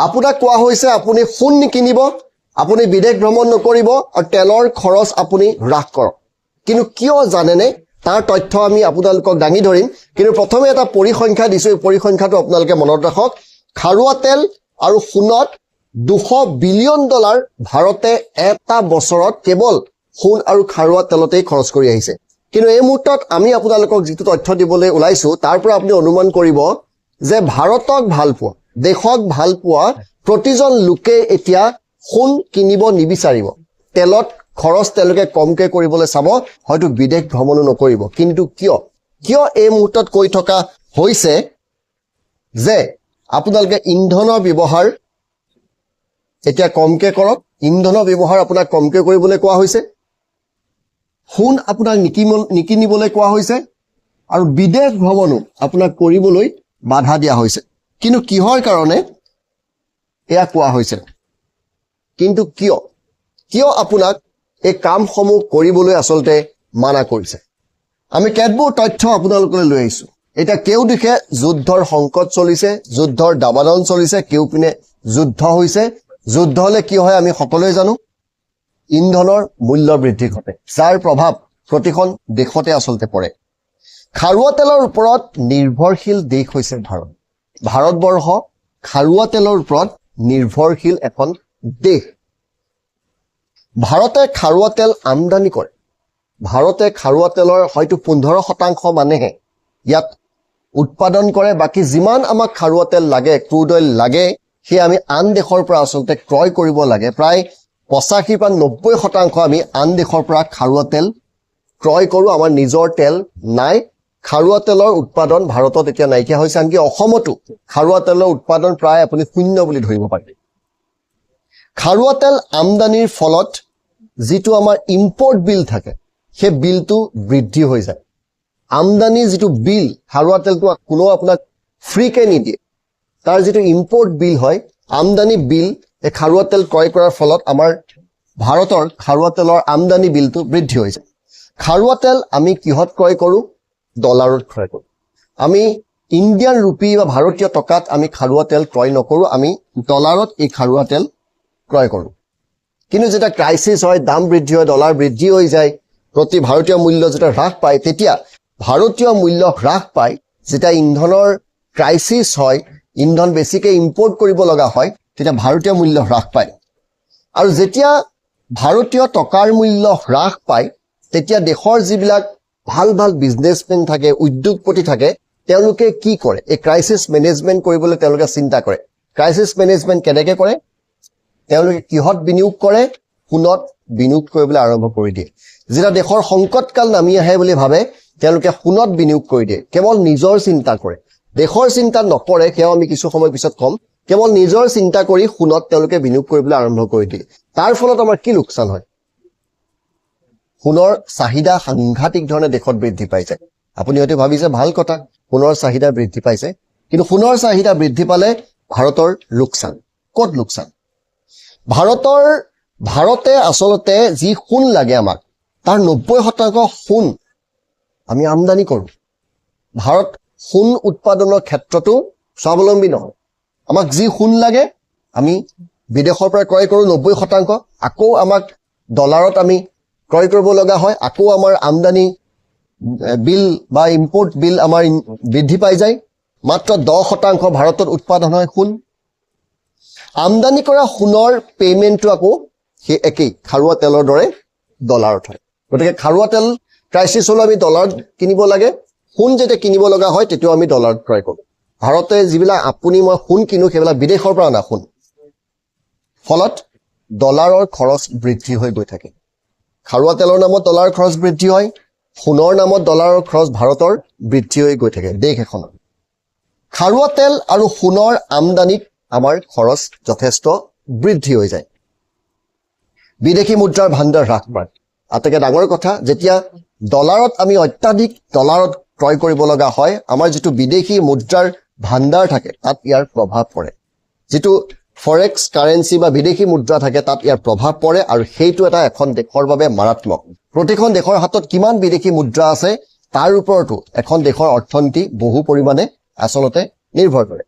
আপোনাক কোৱা হৈছে আপুনি সোণ নিকিনিব, আপুনি বিদেশ ভ্ৰমণ নকৰিব আৰু তেলৰ খৰচ আপুনি হ্ৰাস কৰক। কিন্তু কিয় জানেনে? তাৰ তথ্য আমি আপোনালোকক দাঙি ধৰিম। কিন্তু প্ৰথমে এটা পৰিসংখ্যা দিছোঁ, এই পৰিসংখ্যাটো আপোনালোকে মনত ৰাখক। খাৰুৱা তেল আৰু সোণত $200 বিলিয়ন ভাৰতে এটা বছৰত কেৱল সোণ আৰু খাৰুৱা তেলতেই খৰচ কৰি আহিছে। কিন্তু এই মুহূৰ্তত আমি আপোনালোকক যিটো তথ্য দিবলৈ ওলাইছোঁ, তাৰ পৰা আপুনি অনুমান কৰিব যে ভাৰতক ভাল পোৱা, দেশক ভাল পোৱা প্ৰতিজন লোকে এতিয়া সোণ কিনিব নিবিচাৰিব। তেলত খৰচ তেওঁলোকে কমকৈ কৰিবলৈ চাব, হয়তো বিদেশ ভ্ৰমণো নকৰিব। কিন্তু কিয় এই মুহূৰ্তত কৈ থকা হৈছে যে আপোনালোকে ইন্ধনৰ ব্যৱহাৰ এতিয়া কমকৈ কৰক, ইন্ধনৰ ব্যৱহাৰ আপোনাক কমকৈ কৰিবলৈ কোৱা হৈছে, সোণ আপোনাক নিকিনিবলৈ কোৱা হৈছে আৰু বিদেশ ভ্ৰমণো আপোনাক কৰিবলৈ বাধা দিয়া হৈছে। কিন্তু কিহৰ কাৰণে এয়া কোৱা হৈছে? কিন্তু কিয় আপোনাক এই কামসমূহ কৰিবলৈ আচলতে মানা কৰিছে? আমি কেতবোৰ তথ্য আপোনালোকলৈ লৈ আহিছোঁ। এতিয়া কেউ দিশে যুদ্ধৰ সংকট চলিছে, যুদ্ধৰ দাবানল চলিছে, কেউপিনে যুদ্ধ হৈছে। যুদ্ধ হলে কি হয় আমি সকলোৱে জানো, ইন্ধনৰ মূল্য বৃদ্ধি ঘটে, যাৰ প্ৰভাৱ প্ৰতিখন দেশতে আচলতে পৰে। খাৰুৱা তেলৰ ওপৰত নিৰ্ভৰশীল দেশ হৈছে ভাৰত। ভাৰতবৰ্ষ খাৰুৱা তেলৰ ওপৰত নিৰ্ভৰশীল এখন দেশ। ভাৰতে খাৰুৱা তেল আমদানি কৰে। ভাৰতে খাৰুৱা তেলৰ হয়তো 15% মানেহে ইয়াত উৎপাদন কৰে। বাকী যিমান আমাক খাৰুৱা তেল লাগে, ক্ৰুড অইল লাগে, সেই আমি আন দেশৰ পৰা আচলতে ক্ৰয় কৰিব লাগে। প্ৰায় 85 পৰা 90% আমি আন দেশৰ পৰা খাৰুৱা তেল ক্ৰয় কৰোঁ। আমাৰ নিজৰ তেল নাই। খাৰুৱা তেলৰ উৎপাদন ভাৰতত এতিয়া নাইকিয়া হৈছে। আনকি অসমতো খাৰুৱা তেলৰ উৎপাদন প্ৰায় আপুনি শূন্য বুলি ধৰিব পাৰে। খাৰুৱা তেল আমদানিৰ ফলত যিটো আমাৰ ইম্পৰ্ট বিল থাকে, সেই বিলটো বৃদ্ধি হৈ যায়। আমদানি যিটো বিল, খাৰুৱা তেলটো কোনো আপোনাক ফ্ৰীকে নিদিয়ে। তাৰ যিটো ইম্পৰ্ট বিল হয়, আমদানি বিল, এই খাৰুৱা তেল ক্ৰয় কৰাৰ ফলত আমাৰ ভাৰতৰ খাৰুৱা তেলৰ আমদানি বিলটো বৃদ্ধি হৈ যায়। খাৰুৱা তেল আমি কিহত ক্ৰয় কৰোঁ? ডলাৰত ক্ৰয় কৰোঁ। আমি ইণ্ডিয়ান ৰুপি বা ভাৰতীয় টকাত আমি খাৰুৱা তেল ক্ৰয় নকৰোঁ, আমি ডলাৰত এই খাৰুৱা তেল ক্ৰয় কৰোঁ। কিন্তু যেতিয়া ক্ৰাইচিছ হয়, দাম বৃদ্ধি হয়, ডলাৰ বৃদ্ধি হৈ যায়, প্ৰতি ভাৰতীয় মূল্য যেতিয়া হ্ৰাস পায়, তেতিয়া ভাৰতীয় মূল্য হ্ৰাস পায়। যেতিয়া ইন্ধনৰ ক্ৰাইচিছ হয়, ইন্ধন বেছিকৈ ইম্পৰ্ট কৰিব লগা হয়, তেতিয়া ভাৰতীয় মূল্য হ্ৰাস পায়। আৰু যেতিয়া ভাৰতীয় টকাৰ মূল্য হ্ৰাস পায়, তেতিয়া দেশৰ যিবিলাক ভাল বিজনেছমেন থাকে, উদ্যোগপতি থাকে, তেওঁলোকে কি কৰে? এই ক্ৰাইচিছ মেনেজমেণ্ট কৰিবলৈ তেওঁলোকে চিন্তা কৰে। ক্ৰাইচিছ মেনেজমেণ্ট কেনেকৈ কৰে? তেওঁলোকে কিহত বিনিয়োগ কৰে? সোণত বিনিয়োগ কৰিবলৈ আৰম্ভ কৰি দিয়ে। যেতিয়া দেশৰ সংকটকাল নামি আহে বুলি ভাবে, তেওঁলোকে সোণত বিনিয়োগ কৰি দিয়ে। কেৱল নিজৰ চিন্তা কৰে, দেশৰ চিন্তা নকৰে। সেয়াও আমি কিছু সময় পিছত ক'ম। কেৱল নিজৰ চিন্তা কৰি সোণত তেওঁলোকে বিনিয়োগ কৰিবলৈ আৰম্ভ কৰি দিয়ে। তাৰ ফলত আমাৰ কি লোকচান হয়? সোণৰ চাহিদা সাংঘাতিক ধৰণে দেশত বৃদ্ধি পাইছে। আপুনি হয়তো ভাবিছে ভাল কথা, সোণৰ চাহিদা বৃদ্ধি পাইছে। কিন্তু সোণৰ চাহিদা বৃদ্ধি পালে ভাৰতৰ লোকচান। ক'ত লোকচান? ভাৰতে আচলতে যি সোণ লাগে আমাক, তাৰ 90% সোণ আমি আমদানি কৰোঁ। ভাৰত সোণ উৎপাদনৰ ক্ষেত্ৰতো স্বাৱলম্বী নহয়। আমাক যি সোণ লাগে আমি বিদেশৰ পৰা ক্ৰয় কৰোঁ 90%। আকৌ আমাক ডলাৰত আমি ক্ৰয় কৰিব লগা হয়। আকৌ আমাৰ আমদানি বিল বা ইম্পৰ্ট বিল আমাৰ বৃদ্ধি পাই যায়। মাত্ৰ 10% ভাৰতত উৎপাদন হয় সোণ। আমদানি কৰা সোণৰ পে'মেণ্টটো আকৌ সেই একেই খাৰুৱা তেলৰ দৰে ডলাৰত হয়। গতিকে খাৰুৱা তেল ক্ৰাইচিছ হ'লেও আমি ডলাৰত কিনিব লাগে। সোণ যেতিয়া কিনিব লগা হয়, তেতিয়াও আমি ডলাৰত ক্ৰয় কৰোঁ। ভাৰতে যিবিলাক আপুনি মই সোণ কিনো, সেইবিলাক বিদেশৰ পৰা অনা সোণ। ফলত ডলাৰৰ খৰচ বৃদ্ধি হৈ গৈ থাকে। খাৰুৱা তেলৰ নামত ডলাৰৰ খৰচ বৃদ্ধি হয়, সোণৰ নামত ডলাৰৰ খৰচ ভাৰতৰ বৃদ্ধি হৈ গৈ থাকে দেশ এখনত। খাৰুৱা তেল আৰু সোণৰ আমদানিত আমাৰ খৰচ যথেষ্ট বৃদ্ধি হৈ যায়। বিদেশী মুদ্ৰাৰ ভাণ্ডাৰ হ্ৰাস পায়। আটাইতকৈ ডাঙৰ কথা, যেতিয়া ডলাৰত আমি অত্যাধিক ডলাৰত ক্ৰয় কৰিব লগা হয়, আমাৰ যিটো বিদেশী মুদ্ৰাৰ ভাণ্ডাৰ থাকে, তাত ইয়াৰ প্ৰভাৱ পৰে। যিটো ফৰেক্স কাৰেঞ্চি বা বিদেশী মুদ্ৰা থাকে, তাত ইয়াৰ প্ৰভাৱ পৰে। আৰু সেইটো এটা এখন দেশৰ বাবে মাৰাত্মক। প্ৰতিখন দেশৰ হাতত কিমান বিদেশী মুদ্ৰা আছে, তাৰ ওপৰতো এখন দেশৰ অৰ্থনীতি বহু পৰিমাণে আচলতে নিৰ্ভৰ কৰে।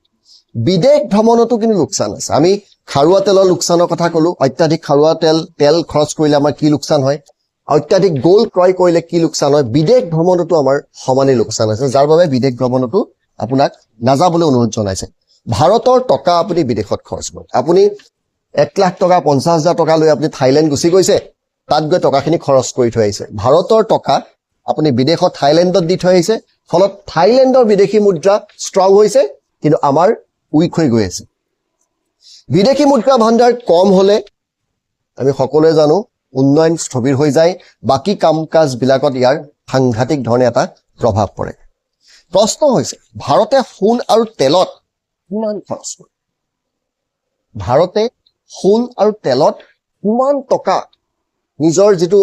বিদেশ ভ্ৰমণতো কিন্তু লোকচান আছে আমি খাৰুৱা তেলৰ লোকচানৰ কথা ক'লো অত্যাধিক খাৰুৱা তেল খৰচ কৰিলে আমাৰ কি লোকচান হয় অত্যাধিক গ'ল্ড ক্ৰয় কৰিলে কি লোকচান হয় বিদেশ ভ্ৰমণতো আমাৰ সমানে লোকচান আছে যাৰ বাবে বিদেশ ভ্ৰমণতো আপোনাক নাযাবলৈ অনুৰোধ জনাইছে ভাৰতৰ টকা আপুনি বিদেশত খৰচ কৰে আপুনি 1 লাখ টকা 50,000 টকা লৈ আপুনি থাইলেণ্ড গুচি গৈছে তাত গৈ টকাখিনি খৰচ কৰি থৈ আহিছে ভাৰতৰ টকা আপুনি বিদেশত থাইলেণ্ডত দি থৈ আহিছে ফলত থাইলেণ্ডৰ বিদেশী মুদ্ৰা ষ্ট্ৰং হৈছে কিন্তু আমাৰ উইক হৈ গৈ আছে বিদেশী মুদ্ৰা ভাণ্ডাৰ কম হলে আমি সকলোৱে জানো উন্নয়ন স্থবিৰ হৈ যায় বাকি কাম-কাজ বিলাকত ইয়াৰ সাংঘাতিক ধৰণে এটা প্ৰভাৱ পৰে প্ৰশ্ন হৈছে ভাৰতে সোণ আৰু তেলত কিমান খৰচ কৰে ভাৰতে সোণ আৰু তেলত কিমান টকা নিজৰ যিটো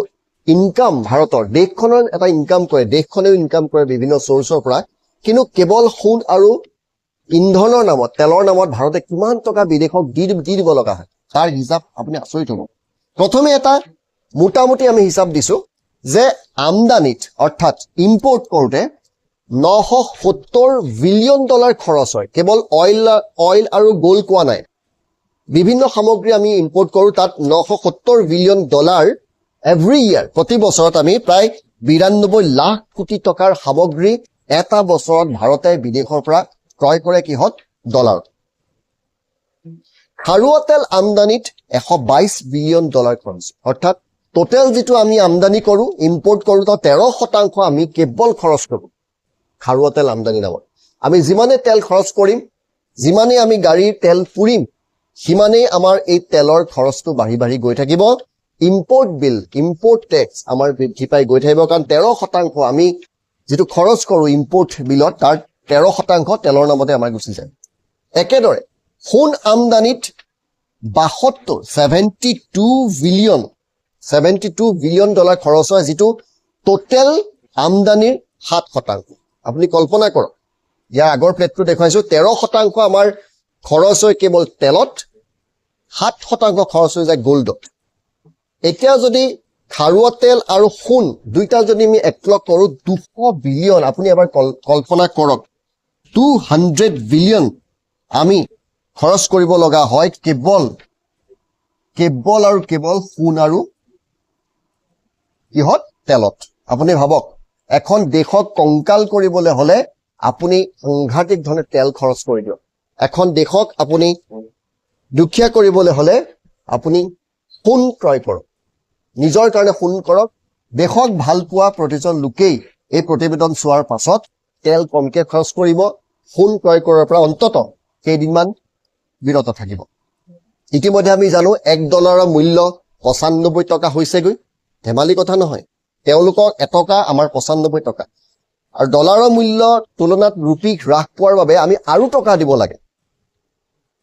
ইনকাম ভাৰতৰ দেশখনৰ এটা ইনকাম কৰে দেশখনেও ইনকাম কৰে বিভিন্ন সোৰ্চৰ পৰা কিন্তু কেৱল সোণ আৰু ইন্ধনৰ নামত তেলৰ নামত ভাৰতে কিমান টকা বিদেশক দি দিব লগা হয় তাৰ হিচাপ আপুনি আচৰিত হ'ব প্ৰথমে এটা মোটামুটি আমি হিচাপ দিছো যে আমদানিত অৰ্থাৎ ইম্পৰ্ট কৰোতে $970 বিলিয়ন খৰচ হয় কেৱল অইল আৰু গোল্ড কোৱা নাই বিভিন্ন সামগ্ৰী আমি ইম্পৰ্ট কৰো তাত $970 বিলিয়ন এভৰি ইয়াৰ প্ৰতি বছৰত আমি প্ৰায় 92 লাখ কোটি টকাৰ সামগ্ৰী এটা বছৰত ভাৰতে বিদেশৰ পৰা ক্ৰয় কৰে কিহত ডলাৰত খাৰুৱা তেল আমদানিত $122 বিলিয়ন খৰচ অৰ্থাৎ টোটেল যিটো আমি আমদানি কৰো ইম্পৰ্ট কৰো তো 13% আমি কেৱল খৰচ কৰো খাৰুৱা তেল আমদানি নামত আমি যিমানে তেল খৰচ কৰিম যিমানে আমি গাড়ীৰ তেল পুৰিম সিমানেই আমাৰ এই তেলৰ খৰচটো বাঢ়ি গৈ থাকিব ইম্পৰ্ট বিল ইম্পৰ্ট টেক্স আমাৰ বৃদ্ধি পাই গৈ থাকিব কাৰণ 13% আমি যেটো খৰচ কৰো ইম্পৰ্ট বিলত তাৰ 13% তেলৰ নামতে আমাৰ গুচি যায় একেদৰে সোণ আমদানিত 72 বিলিয়ন খৰচ হয় যেটো টোটেল আমদানিৰ 7% আপুনি কল্পনা কৰক ইয়াৰ আগৰ প্লেটটো দেখাইছো 13% আমাৰ খৰচ হয় কেৱল তেলত 7% খৰচ হৈ যায় গোল্ডত এতিয়া যদি খাৰুৱা তেল আৰু সোণ দুইটা যদি আমি একলগ কৰো 200 বিলিয়ন আপুনি এবাৰ কল্পনা কৰক 200 বিলিয়ন আমি খৰচ কৰিব লগা হয় কেৱল সোণ আৰু কিহত তেলত আপুনি ভাবক এখন দেশক কংকাল কৰিবলৈ হলে আপুনি সাংঘাতিক ধৰণে তেল খৰচ কৰি দিয়ক এখন দেশক আপুনি দুখীয়া কৰিবলৈ হলে আপুনি সোণ ক্ৰয় কৰক নিজৰ কাৰণে সোণ কৰক দেশক ভাল পোৱা প্ৰতিজন লোকেই এই প্ৰতিবেদন চোৱাৰ পাছত তেল কমকে খৰচ কৰিব সোণ ক্ৰয় কৰাৰ পৰা অন্তত কেইদিনমান বিৰত থাকিব ইতিমধ্যে আমি জানো $1 মূল্য 95 টকা হৈছেগৈ ধেমালি কথা নহয় তেওঁলোকৰ এটকা আমাৰ 95 টকা আৰু ডলাৰৰ মূল্য তুলনাত ৰূপী হ্ৰাস পোৱাৰ বাবে আমি আৰু টকা দিব লাগে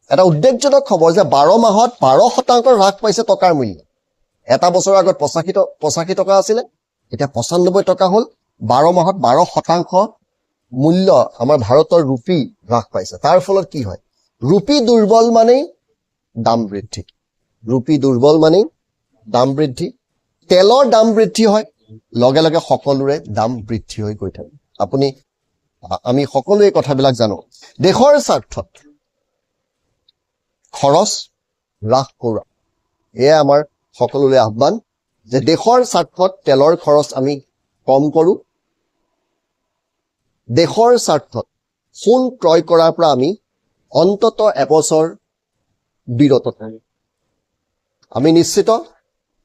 এটা উদ্বেগজনক খবৰ যে 12 মাহত 12% হ্ৰাস পাইছে টকাৰ মূল্য এটা বছৰৰ আগত 85 টকা আছিল এতিয়া 95 টকা হ'ল 12 মাহত 12% মূল্য আমাৰ ভাৰতৰ ৰূপী হ্ৰাস পাইছে তাৰ ফলত কি হয় ৰূপী দুৰ্বল মানে দাম বৃদ্ধি ৰূপী দুৰ্বল মানে দাম বৃদ্ধি তেলৰ দাম বৃদ্ধি হয় লগে লগে সকলোৰে দাম বৃদ্ধি হৈ গৈ থাকে আমি সকলোৱে কথাবিলাক জানো দেশৰ স্বাৰ্থত খৰচ হ্ৰাস কৰা এয়া আমাৰ সকলোৰে আহ্বান যে দেশৰ স্বাৰ্থত তেলৰ খৰচ আমি কম কৰো দেশৰ স্বাৰ্থত সোণ ক্ৰয় কৰাৰ পৰা আমি অন্তত এবছৰ বিৰত থাকো আমি নিশ্চিত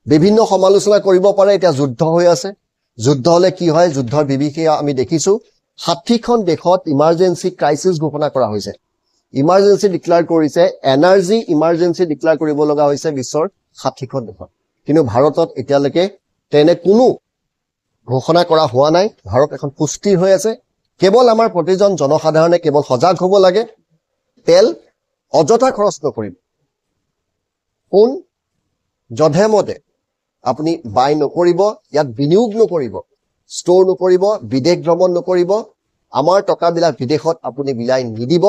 বিভিন্ন সমালোচনা কৰিব পাৰে এতিয়া যুদ্ধ হৈ আছে যুদ্ধ হলে কি হয় যুদ্ধৰ বিভীষিকা আমি দেখিছো 60খন দেশত ইমাৰ্জেন্সি ক্ৰাইচিছ ঘোষণা কৰা হৈছে ইমাৰ্জেন্সি ডিক্লেয়াৰ কৰিছে এনাৰ্জি ইমাৰ্জেন্সি ডিক্লেয়াৰ কৰিব লগা হৈছে বিশ্বৰ 60খন দেশত কিন্তু ভাৰতত এতিয়ালৈকে তেনে কোনো ঘোষণা কৰা হোৱা নাই ভাৰত এখন সুস্থিৰ হৈ আছে কেৱল আমাৰ প্ৰতিজন জনসাধাৰণে কেৱল সজাগ হ'ব লাগে তেল অযথা খৰচ নকৰিব কোন যধে-মধে আপুনি বাই নকৰিব ইয়াত বিনিয়োগ নকৰিব ষ্ট'ৰ নকৰিব বিদেশ ভ্ৰমণ নকৰিব আমাৰ টকাবিলাক বিদেশত আপুনি বিলাই নিদিব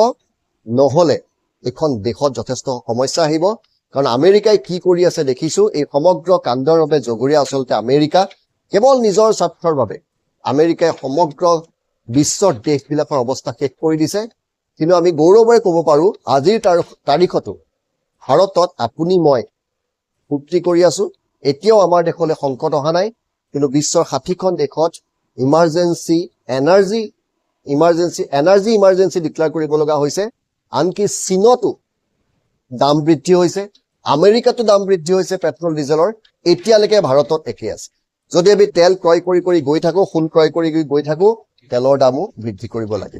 নহলে এখন দেশত যথেষ্ট সমস্যা আহিব কাৰণ আমেৰিকাই কি কৰি আছে দেখিছো এই সমগ্ৰ কাণ্ডৰ বাবে জগৰীয়া আচলতে আমেৰিকা কেৱল নিজৰ স্বাৰ্থৰ বাবে আমেৰিকাই সমগ্ৰ বিশ্বৰ দেশবিলাকৰ অৱস্থা শেষ কৰি দিছে কিন্তু আমি গৌৰৱেৰে ক'ব পাৰোঁ আজিৰ তাৰিখতো ভাৰতত আপুনি মই ফূৰ্তি কৰি আছো। এতিয়াও আমাৰ দেশলৈ সংকট অহা নাই, কিন্তু বিশ্বৰ 60খন দেশত এনাৰ্জি ইমাৰ্জেঞ্চি ডিক্লেয়াৰ কৰিব লগা হৈছে। আনকি চীনতো দাম বৃদ্ধি হৈছে, আমেৰিকাতো দাম বৃদ্ধি হৈছে পেট্ৰল ডিজেলৰ। এতিয়ালৈকে ভাৰতত একেই আছে। যদি আমি তেল ক্ৰয় কৰি গৈ থাকোঁ, সোণ ক্ৰয় কৰি গৈ থাকোঁ, তেলৰ দামো বৃদ্ধি কৰিব লাগে।